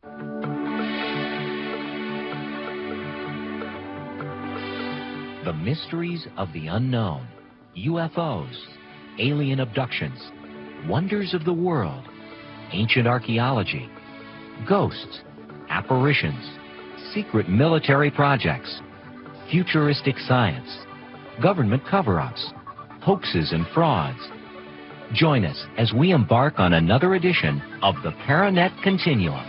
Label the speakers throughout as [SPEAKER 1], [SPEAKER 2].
[SPEAKER 1] The mysteries of the unknown, UFOs, alien abductions, wonders of the world, ancient archaeology, ghosts, apparitions, secret military projects, futuristic science, government cover-ups, hoaxes and frauds. Join us as we embark on another edition of the ParaNet Continuum.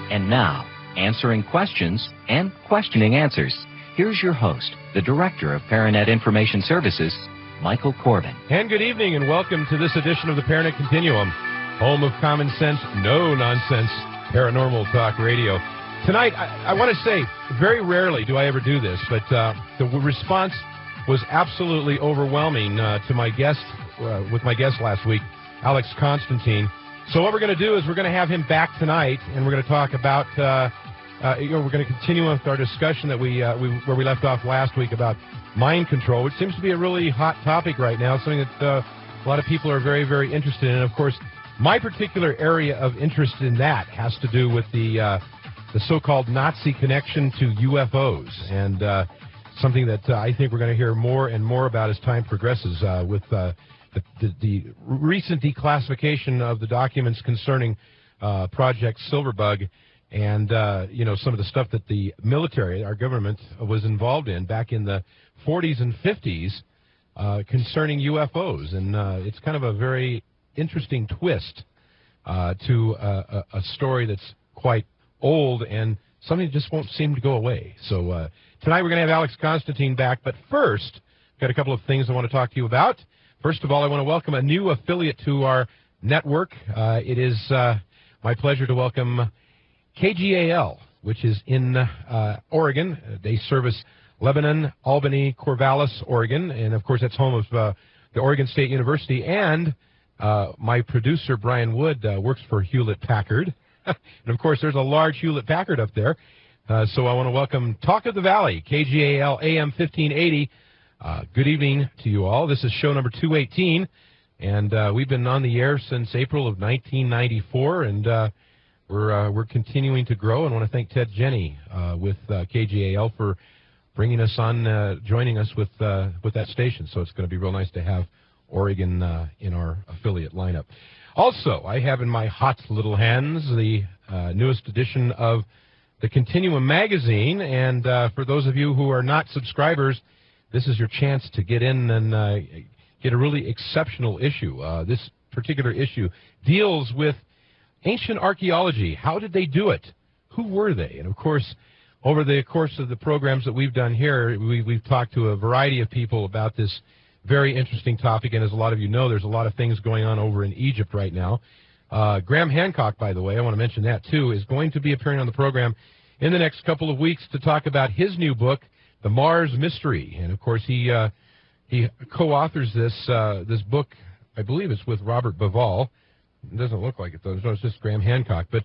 [SPEAKER 1] And now, answering questions and questioning answers. Here's your host, the Director of ParaNet Information Services, Michael Corbin.
[SPEAKER 2] And good evening and welcome to this edition of the ParaNet Continuum, home of common sense, no nonsense, paranormal talk radio. Tonight, I want to say, very rarely do I ever do this, but the response was absolutely overwhelming to my guest, with my guest last week, Alex Constantine. So what we're going to do is we're going to have him back tonight, and we're going to talk about, we're going to continue with our discussion that where we left off last week about mind control, which seems to be a really hot topic right now, something that a lot of people are very, very interested in. And, of course, my particular area of interest in that has to do with the so-called Nazi connection to UFOs, and something that I think we're going to hear more and more about as time progresses with the recent declassification of the documents concerning Project Silverbug and, some of the stuff that the military, our government, was involved in back in the 40s and 50s concerning UFOs. And it's kind of a very interesting twist to a story that's quite old and something that just won't seem to go away. So tonight we're going to have Alex Constantine back. But first, I've got a couple of things I want to talk to you about. First of all, I want to welcome a new affiliate to our network. It is my pleasure to welcome KGAL, which is in Oregon. They service Lebanon, Albany, Corvallis, Oregon, and of course that's home of the Oregon State University. And my producer, Brian Wood, works for Hewlett-Packard. And of course there's a large Hewlett-Packard up there. So I want to welcome Talk of the Valley, KGAL AM 1580. Good evening to you all. This is show number 218, and we've been on the air since April of 1994, and we're continuing to grow. And I want to thank Ted Jenny with KGAL for bringing us on, joining us with that station. So it's going to be real nice to have Oregon in our affiliate lineup. Also, I have in my hot little hands the newest edition of the Continuum magazine, and for those of you who are not subscribers, this is your chance to get in and get a really exceptional issue. This particular issue deals with ancient archaeology. How did they do it? Who were they? And, of course, over the course of the programs that we've done here, we've talked to a variety of people about this very interesting topic. And as a lot of you know, there's a lot of things going on over in Egypt right now. Graham Hancock, by the way, I want to mention that, too, is going to be appearing on the program in the next couple of weeks to talk about his new book, The Mars Mystery. And, of course, he co-authors this book. I believe it's with Robert Bivall. It doesn't look like it, though. No, it's just Graham Hancock. But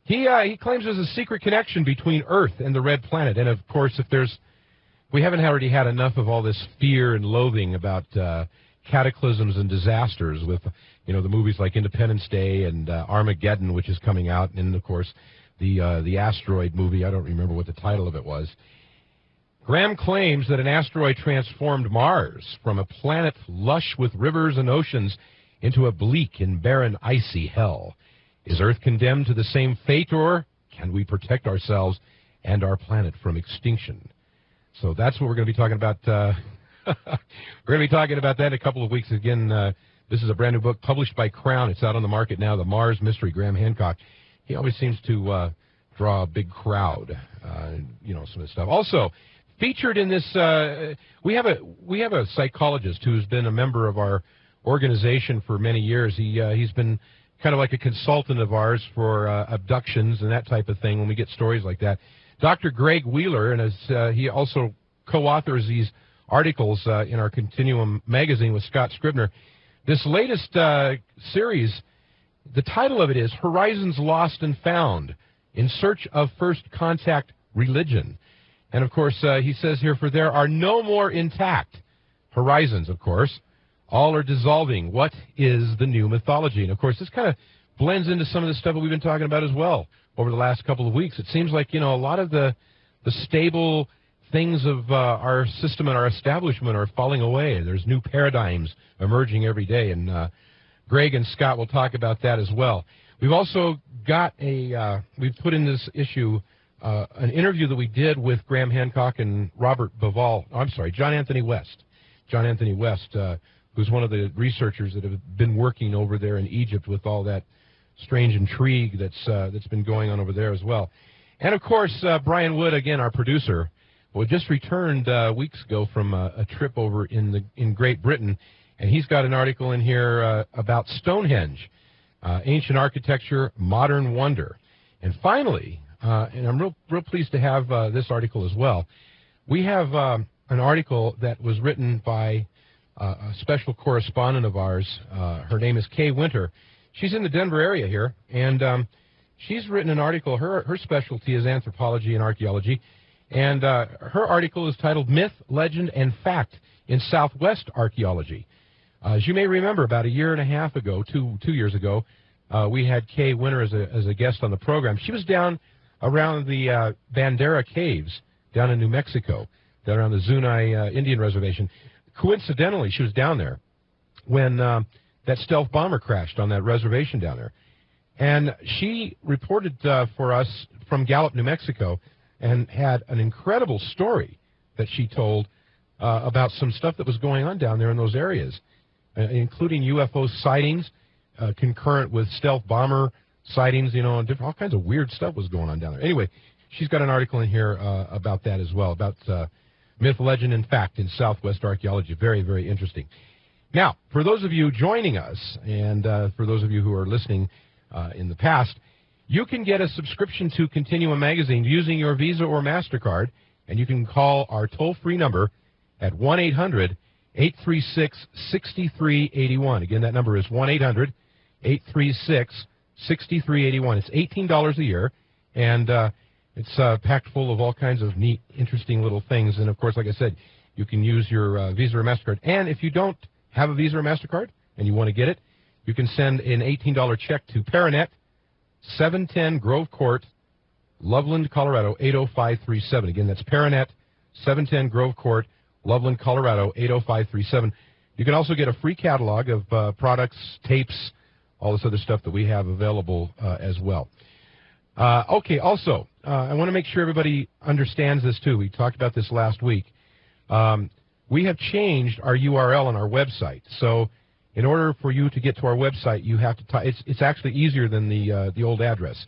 [SPEAKER 2] he claims there's a secret connection between Earth and the Red Planet. And, of course, we haven't already had enough of all this fear and loathing about cataclysms and disasters with, the movies like Independence Day and Armageddon, which is coming out, and, of course, the asteroid movie. I don't remember what the title of it was. Graham claims that an asteroid transformed Mars from a planet lush with rivers and oceans into a bleak and barren icy hell. Is Earth condemned to the same fate, or can we protect ourselves and our planet from extinction? So that's what we're going to be talking about. We're going to be talking about that in a couple of weeks. Again, this is a brand new book published by Crown. It's out on the market now, The Mars Mystery, Graham Hancock. He always seems to draw a big crowd, some of this stuff. Also, featured in this, we have a psychologist who's been a member of our organization for many years. He's been kind of like a consultant of ours for abductions and that type of thing when we get stories like that. Dr. Greg Wheeler, and he also co-authors these articles in our Continuum magazine with Scott Scribner. This latest series, the title of it is Horizons Lost and Found, in Search of First Contact Religion. And, of course, he says here, for there are no more intact horizons, of course. All are dissolving. What is the new mythology? And, of course, this kind of blends into some of the stuff that we've been talking about as well over the last couple of weeks. It seems like, a lot of the stable things of our system and our establishment are falling away. There's new paradigms emerging every day, and Greg and Scott will talk about that as well. We've also got we've put in this issue an interview that we did with Graham Hancock and John Anthony West. John Anthony West, who's one of the researchers that have been working over there in Egypt with all that strange intrigue that's been going on over there as well. And, of course, Brian Wood, again, our producer, just returned weeks ago from a trip over in Great Britain, and he's got an article in here about Stonehenge, ancient architecture, modern wonder. And finally, and I'm real pleased to have this article as well, we have an article that was written by a special correspondent of ours. Her name is Kay Winter. She's in the Denver area here, and she's written an article. Her specialty is anthropology and archaeology, and her article is titled Myth, Legend, and Fact in Southwest Archaeology. As you may remember, about a year and a half ago, two years ago, we had Kay Winter as a guest on the program. She was down around the Bandera Caves down in New Mexico, down around the Zuni Indian Reservation. Coincidentally, she was down there when that stealth bomber crashed on that reservation down there. And she reported for us from Gallup, New Mexico, and had an incredible story that she told about some stuff that was going on down there in those areas, including UFO sightings, concurrent with stealth bomber sightings, all kinds of weird stuff was going on down there. Anyway, she's got an article in here about that as well, about myth, legend, and fact in Southwest archaeology. Very, very interesting. Now, for those of you joining us, and for those of you who are listening in the past, you can get a subscription to Continuum Magazine using your Visa or MasterCard, and you can call our toll-free number at 1-800-836-6381. Again, that number is 1-800-836-6381. It's $18 a year, and it's packed full of all kinds of neat, interesting little things. And, of course, like I said, you can use your Visa or MasterCard. And if you don't have a Visa or MasterCard and you want to get it, you can send an $18 check to ParaNet, 710 Grove Court, Loveland, Colorado, 80537. Again, that's ParaNet, 710 Grove Court, Loveland, Colorado, 80537. You can also get a free catalog of products, tapes, all this other stuff that we have available as well. Okay, also, I want to make sure everybody understands this, too. We talked about this last week. We have changed our URL on our website. So in order for you to get to our website, you have to it's actually easier than the old address.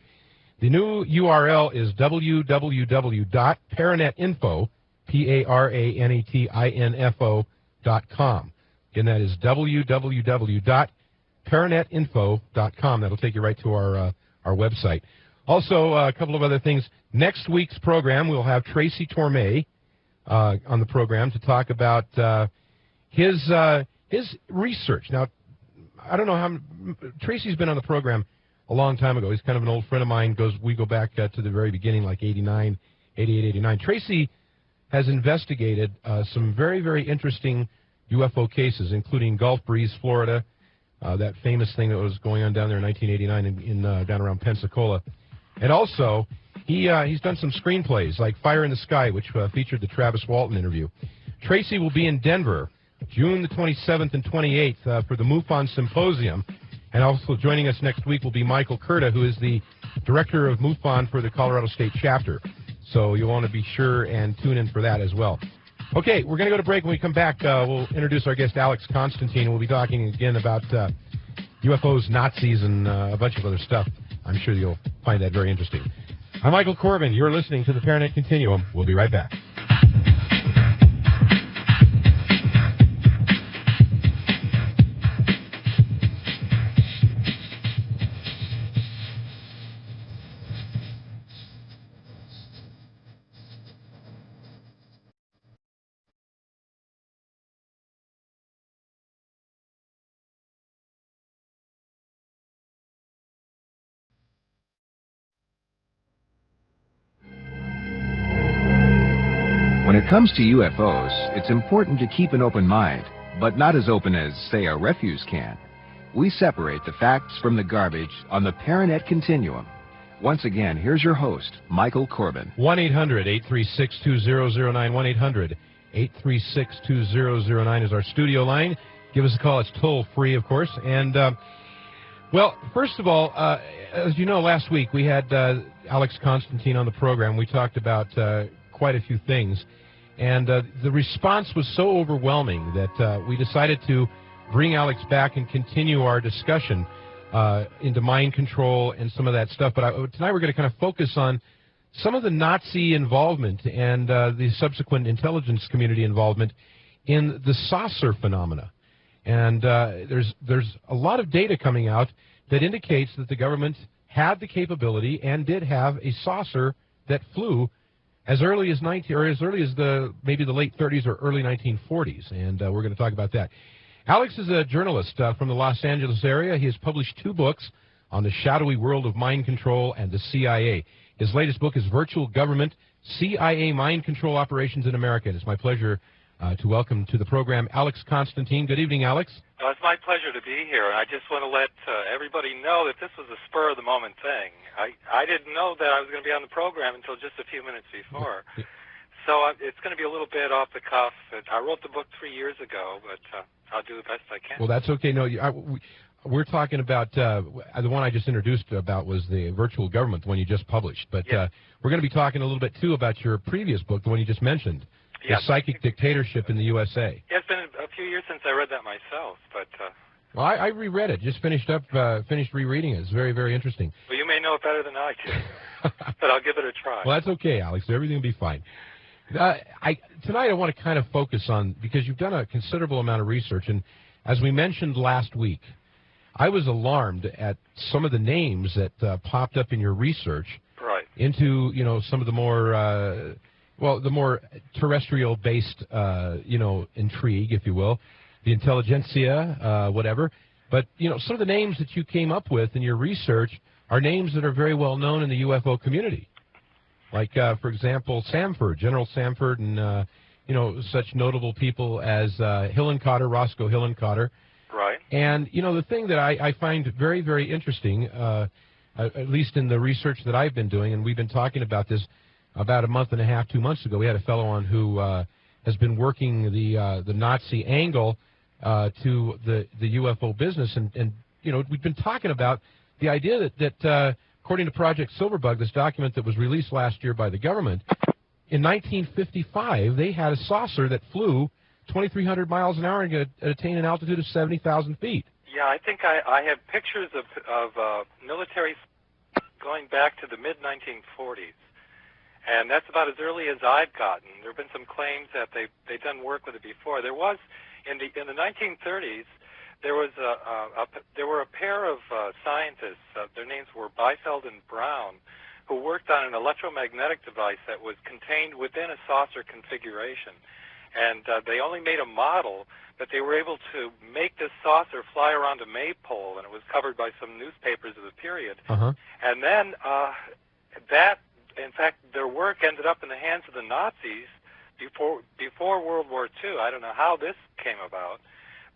[SPEAKER 2] The new URL is www.paranetinfo, ParaNetinfo.com. Again, that is www.paranetinfo.com. That'll take you right to our website. Also, a couple of other things. Next week's program, we'll have Tracy Torme on the program to talk about his research. Now, I don't know how Tracy's been on the program a long time ago. He's kind of an old friend of mine. We go back to the very beginning, like 88, 89. Tracy has investigated some very, very interesting UFO cases, including Gulf Breeze, Florida, that famous thing that was going on down there in 1989 down around Pensacola. And also, he's done some screenplays like Fire in the Sky, which featured the Travis Walton interview. Tracy will be in Denver June the 27th and 28th for the MUFON Symposium. And also joining us next week will be Michael Curta, who is the director of MUFON for the Colorado State chapter. So you'll want to be sure and tune in for that as well. Okay, we're going to go to break. When we come back, we'll introduce our guest, Alex Constantine, and we'll be talking again about UFOs, Nazis, and a bunch of other stuff. I'm sure you'll find that very interesting. I'm Michael Corbin. You're listening to the ParaNet Continuum. We'll be right back.
[SPEAKER 3] comes to UFOs, it's important to keep an open mind, but not as open as, say, a refuse can. We separate the facts from the garbage on the ParaNet Continuum. Once again, here's your host, Michael Corbin.
[SPEAKER 2] 1-800-836-2009, 1-800-836-2009 is our studio line. Give us a call. It's toll-free, of course. And, well, first of all, as you know, last week we had Alex Constantine on the program. We talked about quite a few things. And the response was so overwhelming that we decided to bring Alex back and continue our discussion into mind control and some of that stuff. But tonight we're going to kind of focus on some of the Nazi involvement and the subsequent intelligence community involvement in the saucer phenomena. And there's a lot of data coming out that indicates that the government had the capability and did have a saucer that flew as early as maybe the late 30s or early 1940s, and we're going to talk about that. Alex is a journalist from the Los Angeles area. He has published 2 books on the shadowy world of mind control and the CIA. His latest book is Virtual Government, CIA Mind Control Operations in America. And it's my pleasure to welcome to the program Alex Constantine. Good evening, Alex.
[SPEAKER 4] It's my pleasure to be here, and I just want to let everybody know that this was a spur-of-the-moment thing. I didn't know that I was going to be on the program until just a few minutes before. So it's going to be a little bit off the cuff. I wrote the book 3 years ago, but I'll do the best I can.
[SPEAKER 2] Well, that's okay. No, we're talking about the one I just introduced about was the Virtual Government, the one you just published. But yes, we're going to be talking a little bit, too, about your previous book, the one you just mentioned. The Psychic Dictatorship in the USA.
[SPEAKER 4] Yeah, it's been a few years since I read that myself, but...
[SPEAKER 2] well, I reread it. Just finished rereading it. It's very, very interesting.
[SPEAKER 4] Well, you may know it better than I do, but I'll give it a try.
[SPEAKER 2] Well, that's okay, Alex. Everything will be fine. Tonight I want to kind of focus on, because you've done a considerable amount of research, and as we mentioned last week, I was alarmed at some of the names that popped up in your research into, some of the more... the more terrestrial-based, intrigue, if you will, the intelligentsia, whatever. But, some of the names that you came up with in your research are names that are very well known in the UFO community. Like, for example, Samford, General Samford, and, such notable people as Hillenkotter, Roscoe Hillenkotter.
[SPEAKER 4] Right.
[SPEAKER 2] And, the thing that I find very, very interesting, at least in the research that I've been doing, and we've been talking about this about a month and a half, 2 months ago, we had a fellow on who has been working the Nazi angle to the UFO business, and we've been talking about the idea that according to Project Silverbug, this document that was released last year by the government, in 1955 they had a saucer that flew 2,300 miles an hour and attained an altitude of 70,000 feet.
[SPEAKER 4] Yeah, I think I have pictures of military going back to the mid-1940s. And that's about as early as I've gotten. There have been some claims that they've done work with it before. There was in the 1930s. There were a pair of scientists. Their names were Biefeld and Brown, who worked on an electromagnetic device that was contained within a saucer configuration. And they only made a model, but they were able to make this saucer fly around a maypole, and it was covered by some newspapers of the period. And then in fact, their work ended up in the hands of the Nazis before World War II. I don't know how this came about,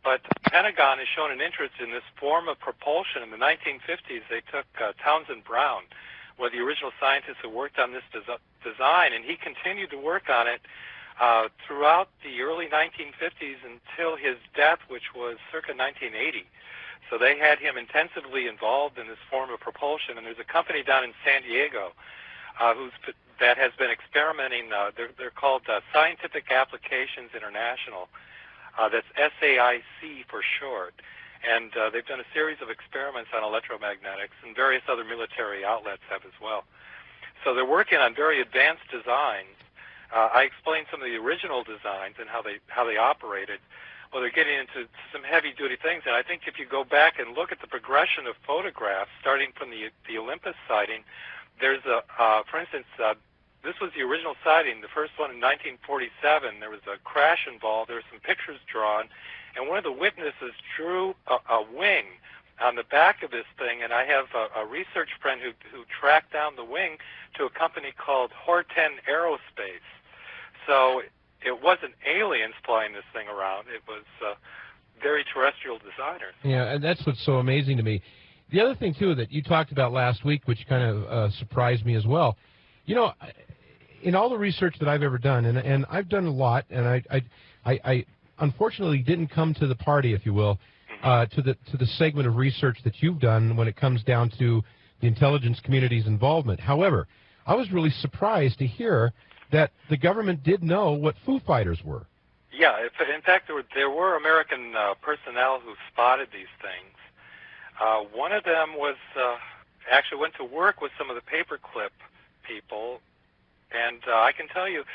[SPEAKER 4] but the Pentagon has shown an interest in this form of propulsion. In the 1950s, they took Townsend Brown, one of the original scientists who worked on this design, and he continued to work on it throughout the early 1950s until his death, which was circa 1980. So they had him intensively involved in this form of propulsion, and there's a company down in San Diego that has been experimenting. They're called Scientific Applications International. That's SAIC for short. And they've done a series of experiments on electromagnetics, and various other military outlets have as well. So they're working on very advanced designs. I explained some of the original designs and how they operated. Well, they're getting into some heavy-duty things, and I think if you go back and look at the progression of photographs, starting from the Olympus sighting, there's for instance, this was the original sighting, the first one in 1947. There was a crash involved. There were some pictures drawn, and one of the witnesses drew a wing on the back of this thing, and I have a research friend who tracked down the wing to a company called Horten Aerospace. So it wasn't aliens flying this thing around. It was very terrestrial designers.
[SPEAKER 2] Yeah, and that's what's so amazing to me. The other thing, too, that you talked about last week, which kind of surprised me as well, you know, in all the research that I've ever done, and I've done a lot, and I unfortunately didn't come to the party, if you will, to the segment of research that you've done when it comes down to the intelligence community's involvement. However, I was really surprised to hear that the government did know what Foo Fighters were.
[SPEAKER 4] Yeah, in fact, there were American personnel who spotted these things. One of them was actually went to work with some of the paperclip people, and I can tell you,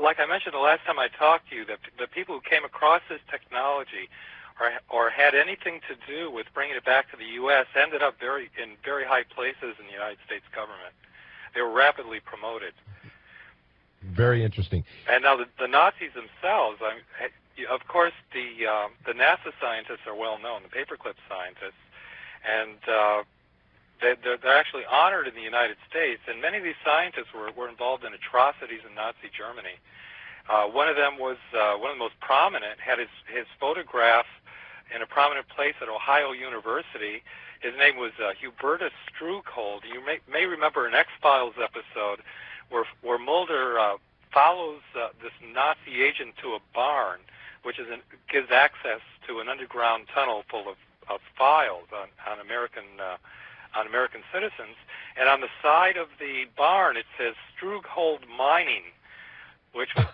[SPEAKER 4] like I mentioned the last time I talked to you, that the people who came across this technology or had anything to do with bringing it back to the U.S. ended up in very high places in the United States government. They were rapidly promoted.
[SPEAKER 2] Very interesting.
[SPEAKER 4] And now the Nazis themselves, of course, the NASA scientists are well known, the paperclip scientists, and they're actually honored in the United States. And many of these scientists were involved in atrocities in Nazi Germany. One of them was one of the most prominent, had his photograph in a prominent place at Ohio University. His name was Hubertus Struckhold. You may remember an X-Files episode where Mulder follows this Nazi agent to a barn, which gives access to an underground tunnel full of files on American citizens. And on the side of the barn, it says Struckhold Mining, which was,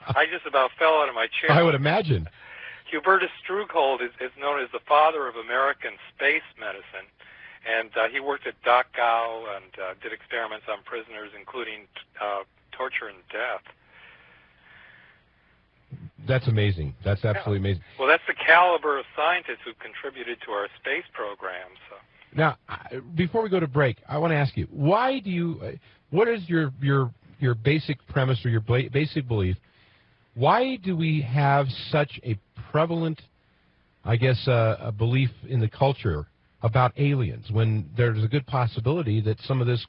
[SPEAKER 4] I just about fell out of my chair.
[SPEAKER 2] I would imagine.
[SPEAKER 4] Hubertus Struckhold is known as the father of American space medicine, and he worked at Dachau and did experiments on prisoners, including torture and death.
[SPEAKER 2] That's amazing. That's absolutely amazing.
[SPEAKER 4] Well, that's the caliber of scientists who contributed to our space program. So.
[SPEAKER 2] Now, before we go to break, I want to ask you, why do you? What is your basic premise or your basic belief? Why do we have such a prevalent, I guess, a belief in the culture about aliens when there's a good possibility that some of this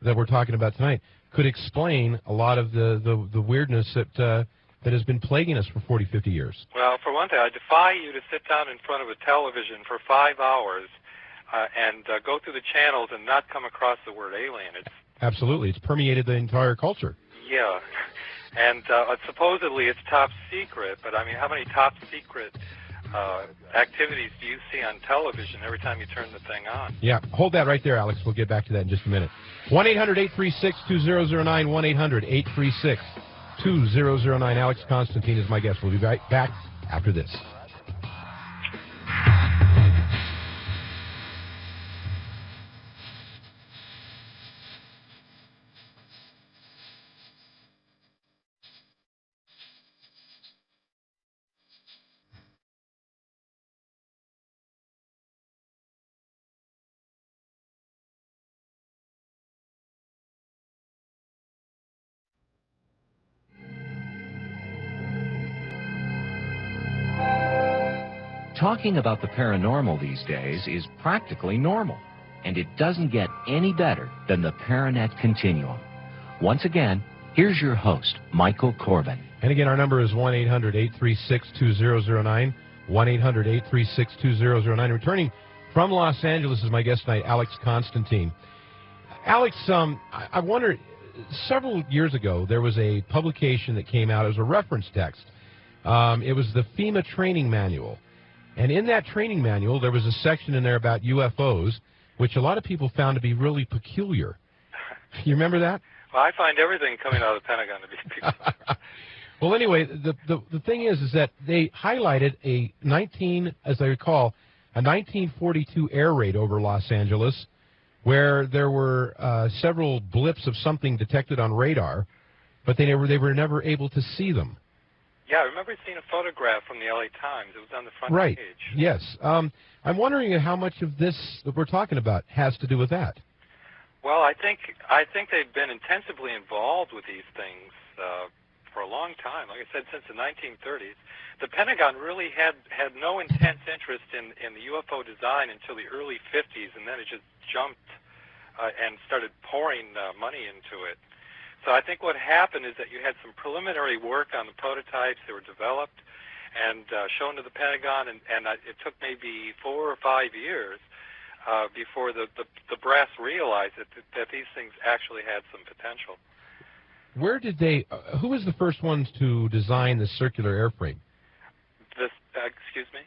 [SPEAKER 2] that we're talking about tonight could explain a lot of the weirdness that has been plaguing us for 40, 50 years?
[SPEAKER 4] Well, for one thing, I defy you to sit down in front of a television for 5 hours and go through the channels and not come across the word alien.
[SPEAKER 2] Absolutely. It's permeated the entire culture.
[SPEAKER 4] Yeah. And supposedly it's top secret, but I mean, how many top secret activities do you see on television every time you turn the thing on?
[SPEAKER 2] Yeah, hold that right there, Alex. We'll get back to that in just a minute. 1-800-836-2009, 1-800-836-2009. Alex Constantine is my guest. We'll be right back after this.
[SPEAKER 1] Talking about the paranormal these days is practically normal, and it doesn't get any better than the ParaNet Continuum. Once again, here's your host, Michael Corbin.
[SPEAKER 2] And again, our number is 1-800-836-2009, 1-800-836-2009. Returning from Los Angeles is my guest tonight, Alex Constantine. Alex, I wonder, several years ago, there was a publication that came out as a reference text. It was the FEMA training manual. And in that training manual, there was a section in there about UFOs, which a lot of people found to be really peculiar. You remember that?
[SPEAKER 4] Well, I find everything coming out of the Pentagon to be peculiar.
[SPEAKER 2] Well, anyway, the thing is that they highlighted as I recall, a 1942 air raid over Los Angeles, where there were several blips of something detected on radar, but they were never able to see them.
[SPEAKER 4] Yeah, I remember seeing a photograph from the LA Times. It was on the front
[SPEAKER 2] page.
[SPEAKER 4] Yes.
[SPEAKER 2] I'm wondering how much of this that we're talking about has to do with that.
[SPEAKER 4] Well, I think they've been intensively involved with these things for a long time. Like I said, since the 1930s. The Pentagon really had no intense interest in the UFO design until the early 50s, and then it just jumped and started pouring money into it. So I think what happened is that you had some preliminary work on the prototypes that were developed and shown to the Pentagon, and it took maybe 4 or 5 years before the brass realized that these things actually had some potential.
[SPEAKER 2] Where did they? Who was the first ones to design the circular airframe?
[SPEAKER 4] Excuse me?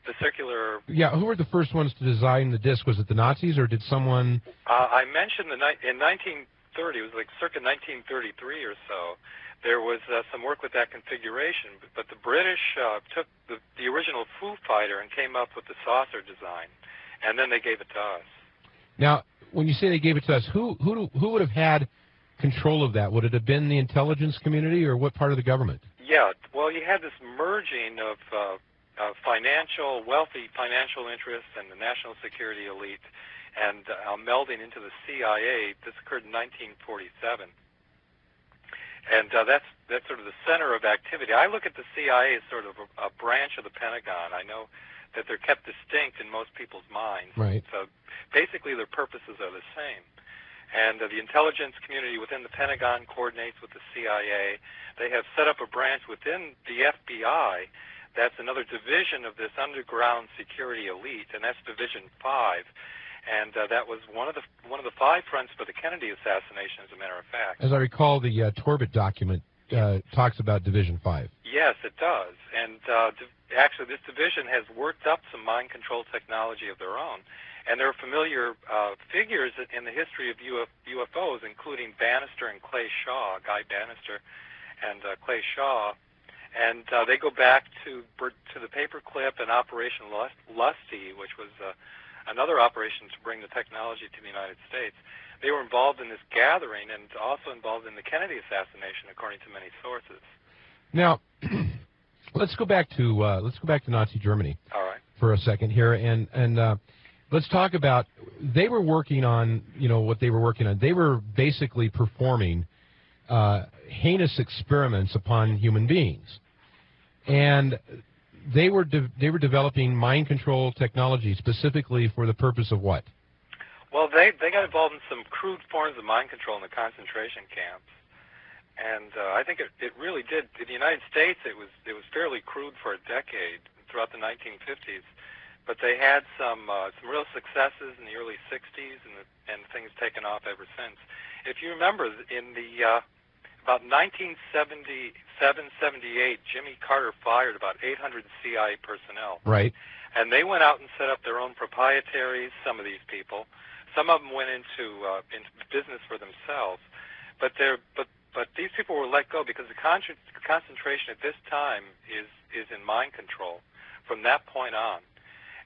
[SPEAKER 4] The circular...
[SPEAKER 2] Yeah, who were the first ones to design the disc? Was it the Nazis, or did someone...
[SPEAKER 4] I mentioned in 1930, it was like circa 1933 or so, there was some work with that configuration, but the British took the original Foo Fighter and came up with the saucer design, and then they gave it to us.
[SPEAKER 2] Now, when you say they gave it to us, who would have had control of that? Would it have been the intelligence community, or what part of the government?
[SPEAKER 4] Yeah, well, you had this merging of wealthy financial interests and the national security elite, and melding into the CIA. This occurred in 1947, and that's sort of the center of activity. I look at the CIA as sort of a branch of the Pentagon. I know that they're kept distinct in most people's minds.
[SPEAKER 2] Right.
[SPEAKER 4] So basically, their purposes are the same. And the intelligence community within the Pentagon coordinates with the CIA. They have set up a branch within the FBI that's another division of this underground security elite, and that's Division 5. And that was one of the 5 fronts for the Kennedy assassination, as a matter of fact.
[SPEAKER 2] As I recall, the Torbett document talks about Division 5.
[SPEAKER 4] Yes, it does. And actually, this division has worked up some mind control technology of their own. And there are familiar figures in the history of UFOs, including Bannister and Clay Shaw, Guy Bannister and Clay Shaw. And they go back to the Paperclip and Operation Lusty, which was another operation to bring the technology to the United States. They were involved in this gathering and also involved in the Kennedy assassination, according to many sources.
[SPEAKER 2] Now, let's go back to Nazi Germany.
[SPEAKER 4] All right.
[SPEAKER 2] For a second here, and let's talk about, they were working on, what they were working on. They were basically performing heinous experiments upon human beings, and they were developing mind control technology specifically for the purpose of what?
[SPEAKER 4] Well, they got involved in some crude forms of mind control in the concentration camps, and I think it really did. In the United States, it was fairly crude for a decade throughout the 1950s. But they had some real successes in the early 60s, and things taken off ever since. If you remember, in about 1977, 78, Jimmy Carter fired about 800 CIA personnel.
[SPEAKER 2] Right.
[SPEAKER 4] And they went out and set up their own proprietaries, some of these people. Some of them went into business for themselves. But these people were let go because the concentration at this time is in mind control from that point on.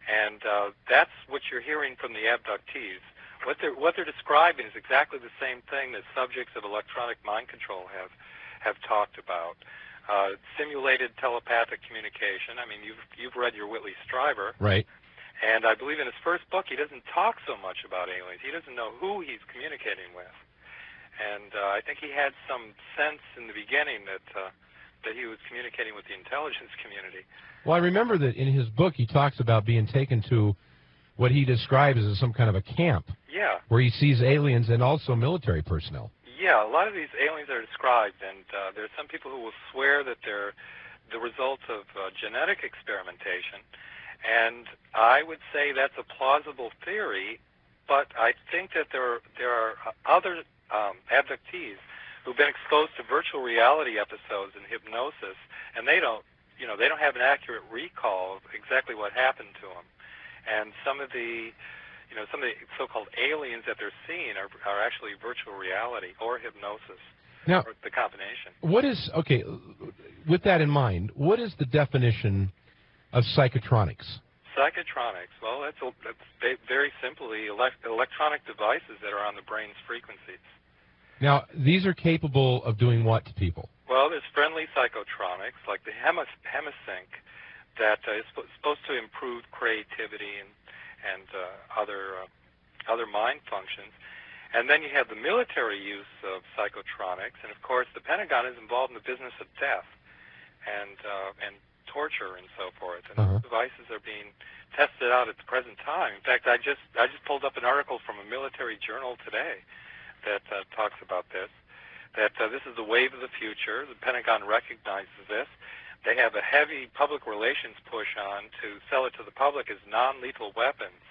[SPEAKER 4] And that's what you're hearing from the abductees. What they're describing is exactly the same thing that subjects of electronic mind control have talked about. Simulated telepathic communication. I mean, you've read your Whitley Strieber.
[SPEAKER 2] Right.
[SPEAKER 4] And I believe in his first book, he doesn't talk so much about aliens. He doesn't know who he's communicating with. And I think he had some sense in the beginning that he was communicating with the intelligence community.
[SPEAKER 2] Well, I remember that in his book he talks about being taken to what he describes as some kind of a camp.
[SPEAKER 4] Yeah.
[SPEAKER 2] Where he sees aliens and also military personnel.
[SPEAKER 4] Yeah, a lot of these aliens are described, and there are some people who will swear that they're the result of genetic experimentation. And I would say that's a plausible theory, but I think that there are other abductees who've been exposed to virtual reality episodes and hypnosis, and they don't have an accurate recall of exactly what happened to them. And some of the so-called aliens that they're seeing are actually virtual reality or hypnosis,
[SPEAKER 2] now,
[SPEAKER 4] or the combination.
[SPEAKER 2] With that in mind, what is the definition of psychotronics?
[SPEAKER 4] Psychotronics, well, that's very simply electronic devices that are on the brain's frequencies.
[SPEAKER 2] Now, these are capable of doing what to people?
[SPEAKER 4] Well, there's friendly psychotronics, like the Hemisync, that is supposed to improve creativity and other mind functions. And then you have the military use of psychotronics, and of course the Pentagon is involved in the business of death and torture and so forth. And those devices are being tested out at the present time. In fact, I just pulled up an article from a military journal today that talks about this. that this is the wave of the future. The Pentagon recognizes this. They have a heavy public relations push on to sell it to the public as non-lethal weapons.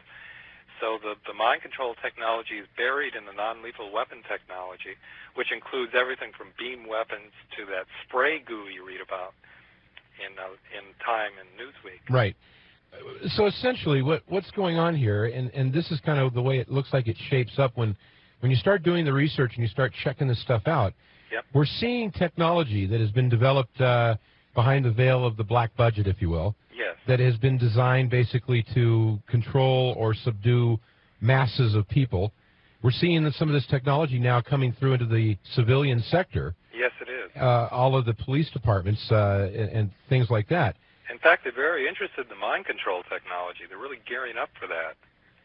[SPEAKER 4] So the mind control technology is buried in the non-lethal weapon technology, which includes everything from beam weapons to that spray goo you read about in Time and Newsweek.
[SPEAKER 2] Right. So essentially what's going on here, and this is kind of the way it looks like it shapes up when you start doing the research and you start checking this stuff out,
[SPEAKER 4] yep.
[SPEAKER 2] We're seeing technology that has been developed behind the veil of the black budget, if you will.
[SPEAKER 4] Yes.
[SPEAKER 2] That has been designed basically to control or subdue masses of people. We're seeing that some of this technology now coming through into the civilian sector.
[SPEAKER 4] Yes, it is.
[SPEAKER 2] All of the police departments and things like that.
[SPEAKER 4] In fact, they're very interested in the mind control technology. They're really gearing up for that.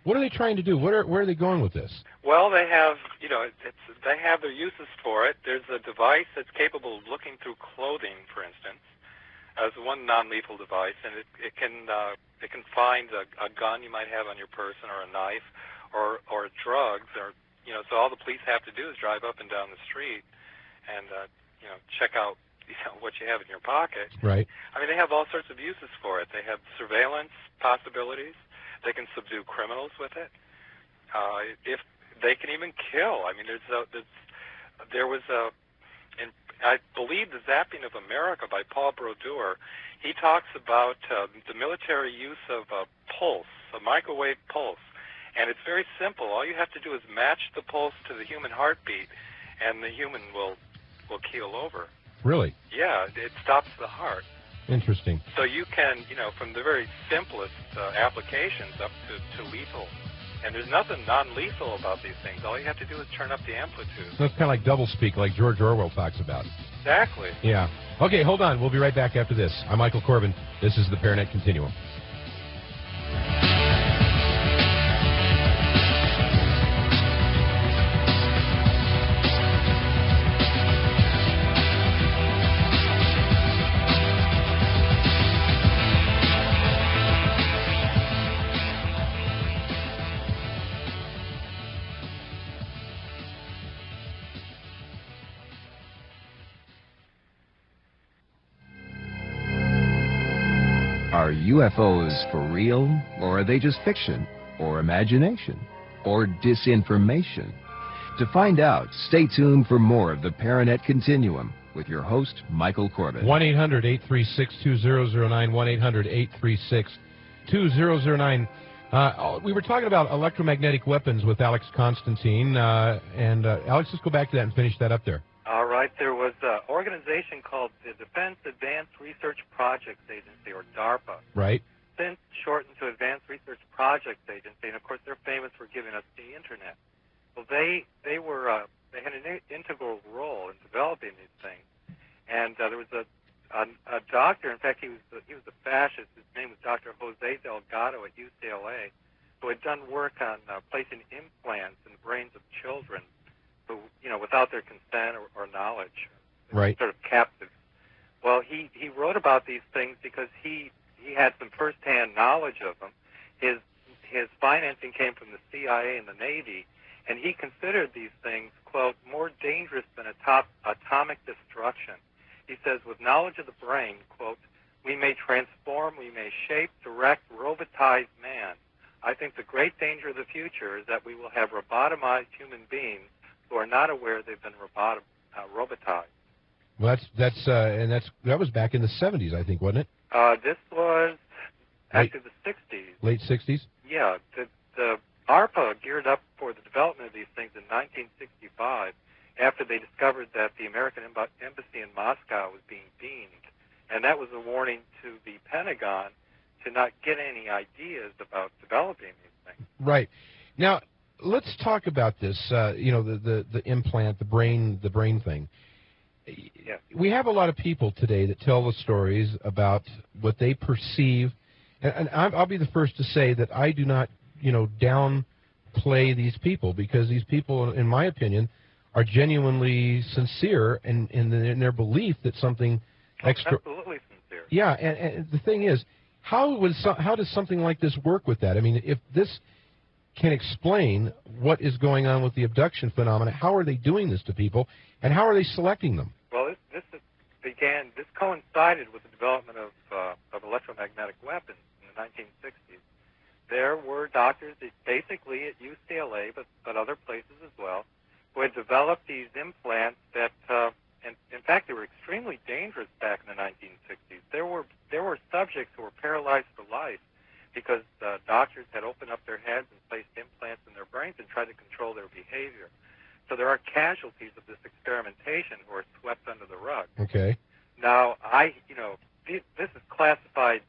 [SPEAKER 2] What are they trying to do? Where are they going with this?
[SPEAKER 4] Well, they have, they have their uses for it. There's a device that's capable of looking through clothing, for instance, as one non-lethal device, and it can find a gun you might have on your person, or a knife, or drugs, or so all the police have to do is drive up and down the street and check out what you have in your pocket.
[SPEAKER 2] Right.
[SPEAKER 4] I mean, they have all sorts of uses for it. They have surveillance possibilities. They can subdue criminals with it. If they can even kill. I mean, there was I believe the Zapping of America by Paul Brodeur. He talks about the military use of a pulse, a microwave pulse, and it's very simple. All you have to do is match the pulse to the human heartbeat, and the human will keel over.
[SPEAKER 2] Really?
[SPEAKER 4] Yeah, it stops the heart.
[SPEAKER 2] Interesting.
[SPEAKER 4] So you can, from the very simplest applications up to lethal. And there's nothing non-lethal about these things. All you have to do is turn up the amplitude.
[SPEAKER 2] So it's kind of like doublespeak, like George Orwell talks about.
[SPEAKER 4] Exactly.
[SPEAKER 2] Yeah. Okay, hold on. We'll be right back after this. I'm Michael Corbin. This is the ParaNet Continuum.
[SPEAKER 3] Are UFOs for real, or are they just fiction, or imagination, or disinformation? To find out, stay tuned for more of the ParaNet Continuum with your host, Michael Corbin.
[SPEAKER 2] 1-800-836-2009, 1-800-836-2009. We were talking about electromagnetic weapons with Alex Constantine, Alex, let's go back to that and finish that up there.
[SPEAKER 4] All right. There was an organization called the Defense Advanced Research Projects Agency, or DARPA.
[SPEAKER 2] Right.
[SPEAKER 4] Since shortened to Advanced Research Projects Agency, and of course they're famous for giving us the Internet. Well, they had an integral role in developing these things, and there was a doctor. In fact, he was a fascist. His name was Dr. Jose Delgado at UCLA, who had done work on placing implants in the brains of children who, without their consent or knowledge,
[SPEAKER 2] right,
[SPEAKER 4] sort of captive. Well, he wrote about these things because he had some first-hand knowledge of them. His financing came from the CIA and the Navy, and he considered these things, quote, more dangerous than atomic destruction. He says, with knowledge of the brain, quote, we may transform, we may shape, direct, robotize man. I think the great danger of the future is that we will have robotomized human beings who are not aware they've been robotized.
[SPEAKER 2] Well, that was back in the 70s, I think, wasn't it?
[SPEAKER 4] This was actually the 60s.
[SPEAKER 2] Late 60s?
[SPEAKER 4] Yeah. The ARPA geared up for the development of these things in 1965 after they discovered that the American embassy in Moscow was being beamed. And that was a warning to the Pentagon to not get any ideas about developing these things.
[SPEAKER 2] Right. Now, let's talk about this, the implant, the brain thing.
[SPEAKER 4] Yeah.
[SPEAKER 2] We have a lot of people today that tell the stories about what they perceive, and I'll be the first to say that I do not, downplay these people, because these people, in my opinion, are genuinely sincere in their belief that something extra.
[SPEAKER 4] Absolutely sincere.
[SPEAKER 2] Yeah, and the thing is, how does something like this work with that? I mean, if this can explain what is going on with the abduction phenomena. How are they doing this to people, and how are they selecting them?
[SPEAKER 4] Well, this coincided with the development of electromagnetic weapons in the 1960s. There were doctors, basically at UCLA, but other places as well, who had developed these implants that, and in fact, they were extremely dangerous back in the 1960s. There were subjects who were paralyzed for life because doctors had opened up their heads and placed implants in their brains and tried to control their behavior. So there are casualties of this experimentation who are swept under the rug.
[SPEAKER 2] Okay.
[SPEAKER 4] Now, this is classified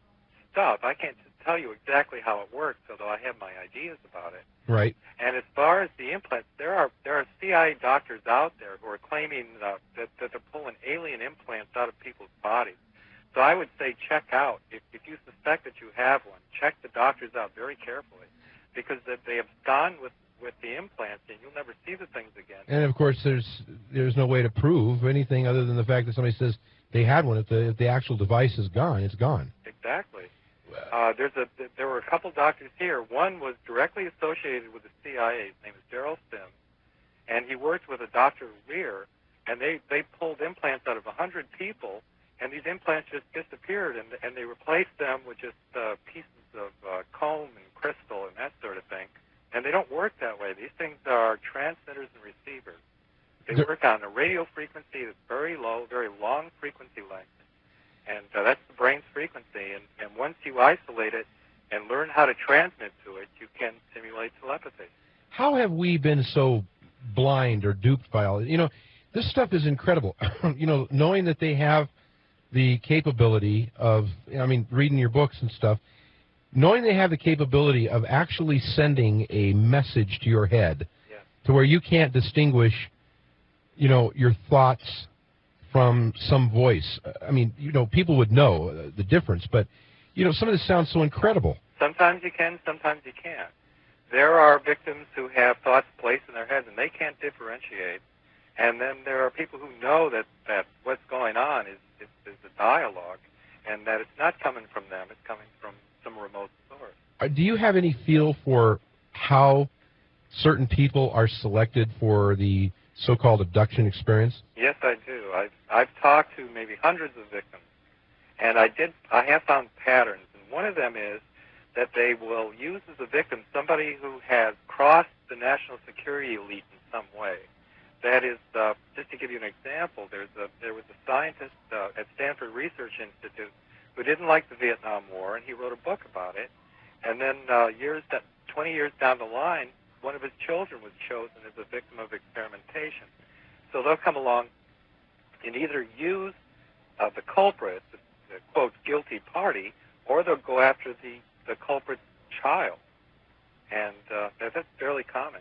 [SPEAKER 4] stuff. I can't tell you exactly how it works, although I have my ideas about it.
[SPEAKER 2] Right.
[SPEAKER 4] And as far as the implants, there are CIA doctors out there who are claiming that they're pulling alien implants out of people's bodies. So I would say check out, if you suspect that you have one, check the doctors out very carefully, because they abscond with the implants, and you'll never see the things again. And of course,
[SPEAKER 2] there's no way to prove anything other than the fact that somebody says they had one. If the actual device is gone, it's gone.
[SPEAKER 4] Exactly. There were a couple doctors here. One was directly associated with the CIA. His name is Darrell Sims, and he worked with a Dr. Weir, and they pulled implants out of 100 people, and these implants just disappeared, and they replaced them with just pieces of comb and crystal and that sort of thing. And they don't work that way. These things are transmitters and receivers. They work on a radio frequency that's very low, very long frequency length. And that's the brain's frequency. And once you isolate it and learn how to transmit to it, you can simulate telepathy.
[SPEAKER 2] How have we been so blind or duped by all this? You know, this stuff is incredible. You know, knowing that they have the capability of, I mean, reading your books and stuff, knowing they have the capability of actually sending a message to your head,
[SPEAKER 4] yeah,
[SPEAKER 2] to where you can't distinguish, you know, your thoughts from some voice. I mean, you know, people would know the difference, but, you know, some of this sounds so incredible.
[SPEAKER 4] Sometimes you can, sometimes you can't. There are victims who have thoughts placed in their heads and they can't differentiate. And then there are people who know that what's going on is a dialogue, and that it's not coming from them, it's coming from some remote source.
[SPEAKER 2] Do you have any feel for how certain people are selected for the so-called abduction experience?
[SPEAKER 4] Yes, I do. I've talked to maybe hundreds of victims, and I have found patterns, and one of them is that they will use as a victim somebody who has crossed the national security elite in some way. That is, just to give you an example, there was a scientist at Stanford Research Institute who didn't like the Vietnam War, and he wrote a book about it. And then 20 years down the line, one of his children was chosen as a victim of experimentation. So they'll come along and either use the culprit, the quote, guilty party, or they'll go after the culprit's child. And that's fairly common.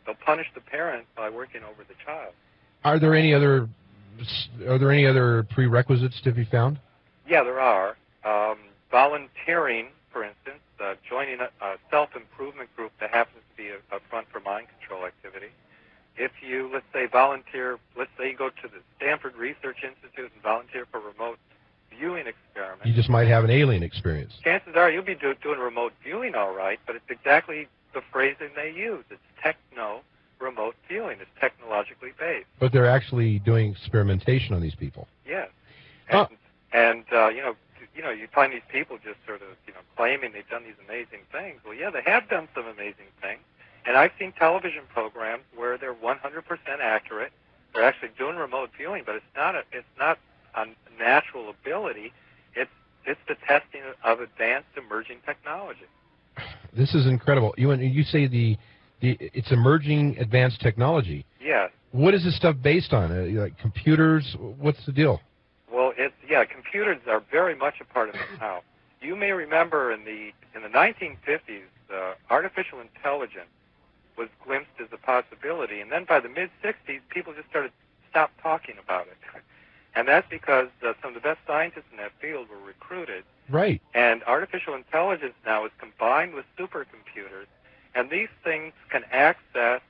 [SPEAKER 4] They'll punish the parent by working over the child. Are there any other
[SPEAKER 2] prerequisites to be found?
[SPEAKER 4] Yeah, there are. Volunteering, for instance, joining a self-improvement group that happens to be a front for mind control activity. If you, let's say, volunteer, let's say you go to the Stanford Research Institute and volunteer for remote viewing experiments.
[SPEAKER 2] You just might have an alien experience.
[SPEAKER 4] Chances are you'll be doing remote viewing all right, but it's exactly the phrasing they use. It's techno-remote viewing. It's technologically based.
[SPEAKER 2] But they're actually doing experimentation on these people.
[SPEAKER 4] Yes. And you find these people just sort of, claiming they've done these amazing things. Well, yeah, they have done some amazing things. And I've seen television programs where they're 100% accurate. They're actually doing remote viewing, but it's not a natural ability. It's the testing of advanced emerging technology.
[SPEAKER 2] This is incredible. You say it's emerging advanced technology.
[SPEAKER 4] Yes.
[SPEAKER 2] What is this stuff based on? Like computers? What's the deal?
[SPEAKER 4] Well, computers are very much a part of it now. You may remember in the 1950s, artificial intelligence was glimpsed as a possibility, and then by the mid-60s, people just stopped talking about it. And that's because some of the best scientists in that field were recruited.
[SPEAKER 2] Right.
[SPEAKER 4] And artificial intelligence now is combined with supercomputers, and these things can access,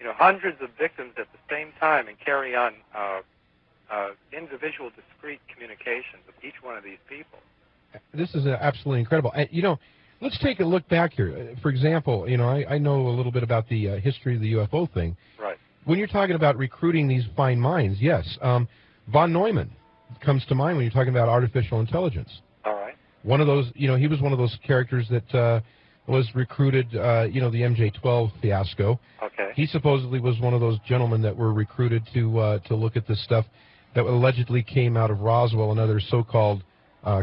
[SPEAKER 4] hundreds of victims at the same time and carry on individual, discrete communications with each one of these people.
[SPEAKER 2] This is absolutely incredible. And, let's take a look back here. For example, you know, I know a little bit about the history of the UFO thing.
[SPEAKER 4] Right.
[SPEAKER 2] When you're talking about recruiting these fine minds, yes. Von Neumann comes to mind when you're talking about artificial intelligence.
[SPEAKER 4] All right.
[SPEAKER 2] One of those, you know, he was one of those characters that was recruited, you know, the MJ-12 fiasco.
[SPEAKER 4] Okay.
[SPEAKER 2] He supposedly was one of those gentlemen that were recruited to look at this stuff that allegedly came out of Roswell and other so-called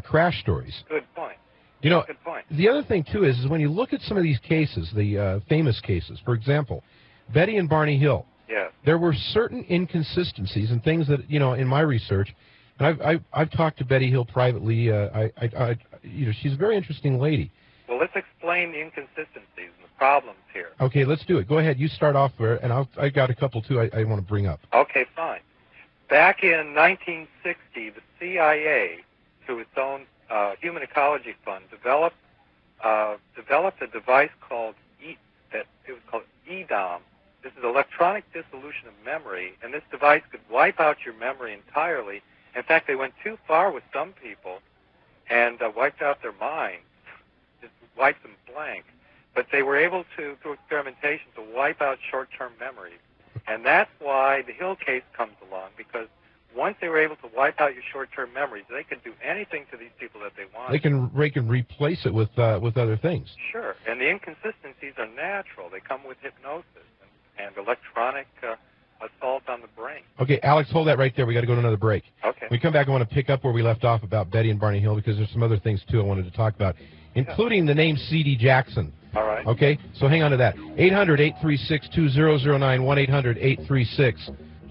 [SPEAKER 2] crash stories.
[SPEAKER 4] Good point.
[SPEAKER 2] You know,
[SPEAKER 4] good point.
[SPEAKER 2] The other thing, too, is when you look at some of these cases, the famous cases, for example, Betty and Barney Hill,
[SPEAKER 4] Yes.
[SPEAKER 2] there were certain inconsistencies and things that, you know, in my research, and I've talked to Betty Hill privately. You know, she's a very interesting lady.
[SPEAKER 4] Well, let's explain the inconsistencies and the problems here.
[SPEAKER 2] Okay, let's do it. Go ahead. You start off there, and I got a couple, too, I want to bring up.
[SPEAKER 4] Okay, fine. Back in 1960, the CIA, through its own Human Ecology Fund, developed a device called EDOM. This is electronic dissolution of memory, and this device could wipe out your memory entirely. In fact, they went too far with some people and wiped out their minds, just wiped them blank. But they were able to, through experimentation, to wipe out short-term memories. And that's why the Hill case comes along, because once they were able to wipe out your short-term memories, they could do anything to these people that they want.
[SPEAKER 2] They can replace it with other things.
[SPEAKER 4] Sure, and the inconsistencies are natural. They come with hypnosis and electronic assault on the brain.
[SPEAKER 2] Okay, Alex, hold that right there. We got to go to another break.
[SPEAKER 4] Okay.
[SPEAKER 2] When we come back, I want to pick up where we left off about Betty and Barney Hill, because there's some other things, too, I wanted to talk about, including the name C.D. Jackson.
[SPEAKER 4] All right.
[SPEAKER 2] Okay, so hang on to that. 800-836-2009,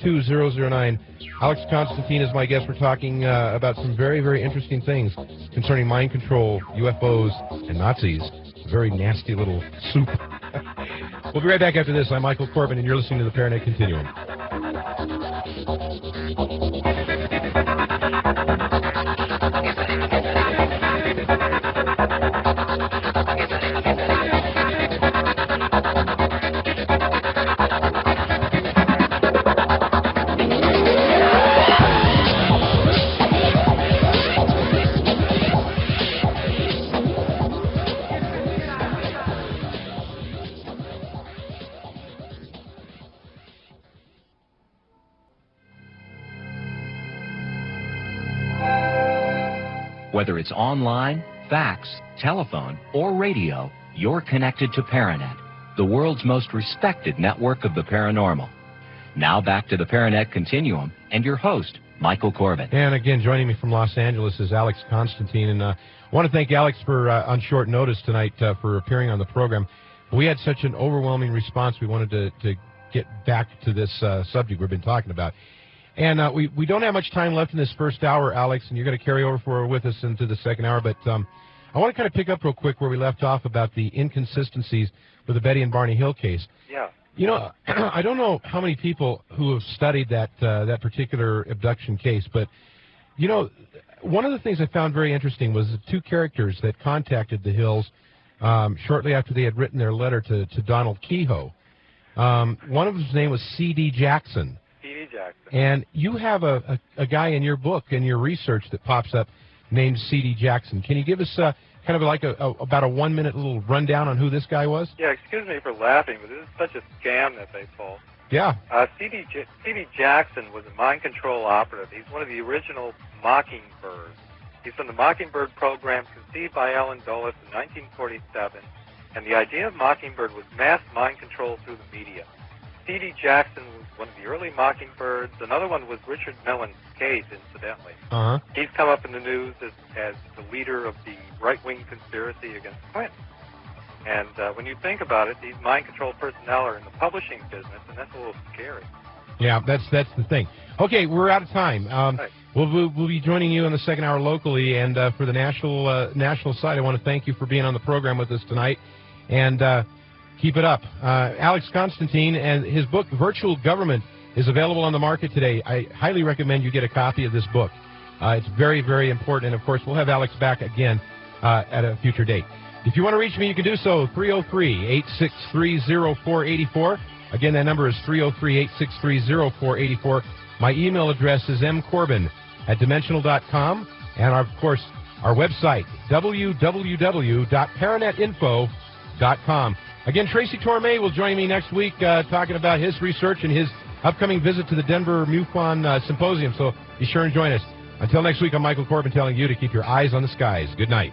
[SPEAKER 2] 1-800-836-2009. Alex Constantine is my guest. We're talking about some very, very interesting things concerning mind control, UFOs, and Nazis. Very nasty little soup. We'll be right back after this. I'm Michael Corbin, and you're listening to the ParaNet Continuum.
[SPEAKER 1] Whether it's online, fax, telephone, or radio, you're connected to ParaNet, the world's most respected network of the paranormal. Now back to the ParaNet Continuum and your host, Michael Corbin.
[SPEAKER 2] And again, joining me from Los Angeles is Alex Constantine. And I want to thank Alex for, on short notice tonight, for appearing on the program. We had such an overwhelming response, we wanted to get back to this subject we've been talking about. And we don't have much time left in this first hour, Alex, and you're going to carry over with us into the second hour. But I want to kind of pick up real quick where we left off about the inconsistencies with the Betty and Barney Hill case.
[SPEAKER 4] Yeah.
[SPEAKER 2] You know, I don't know how many people who have studied that particular abduction case, but, you know, one of the things I found very interesting was the two characters that contacted the Hills shortly after they had written their letter to Donald Kehoe. One of them's name was C.D. Jackson. And you have a guy in your book, in your research, that pops up named C.D. Jackson. Can you give us kind of like about a 1-minute little rundown on who this guy was?
[SPEAKER 4] Yeah, excuse me for laughing, but this is such a scam that they pulled.
[SPEAKER 2] Yeah.
[SPEAKER 4] C.D. Jackson was a mind control operative. He's one of the original Mockingbirds. He's from the Mockingbird program conceived by Ellen Dulles in 1947, and the idea of Mockingbird was mass mind control through the media. C.D. Jackson was one of the early Mockingbirds. Another one was Richard Millen's case, incidentally.
[SPEAKER 2] Uh-huh.
[SPEAKER 4] He's come up in the news as the leader of the right-wing conspiracy against Clinton. And when you think about it, these mind control personnel are in the publishing business, and that's a little scary.
[SPEAKER 2] Yeah, that's the thing. Okay, we're out of time.
[SPEAKER 4] Right.
[SPEAKER 2] We'll be joining you in the second hour locally, and for the national side, I want to thank you for being on the program with us tonight. And keep it up. Alex Constantine and his book, Virtual Government, is available on the market today. I highly recommend you get a copy of this book. It's very, very important. And, of course, we'll have Alex back again at a future date. If you want to reach me, you can do so, 303-863-0484. Again, that number is 303-863-0484. My email address is mcorbin@dimensional.com. And, of course, Our website, www.paranetinfo.com. Again, Tracy Torme will join me next week talking about his research and his upcoming visit to the Denver MUFON Symposium, so be sure and join us. Until next week, I'm Michael Corbin telling you to keep your eyes on the skies. Good night.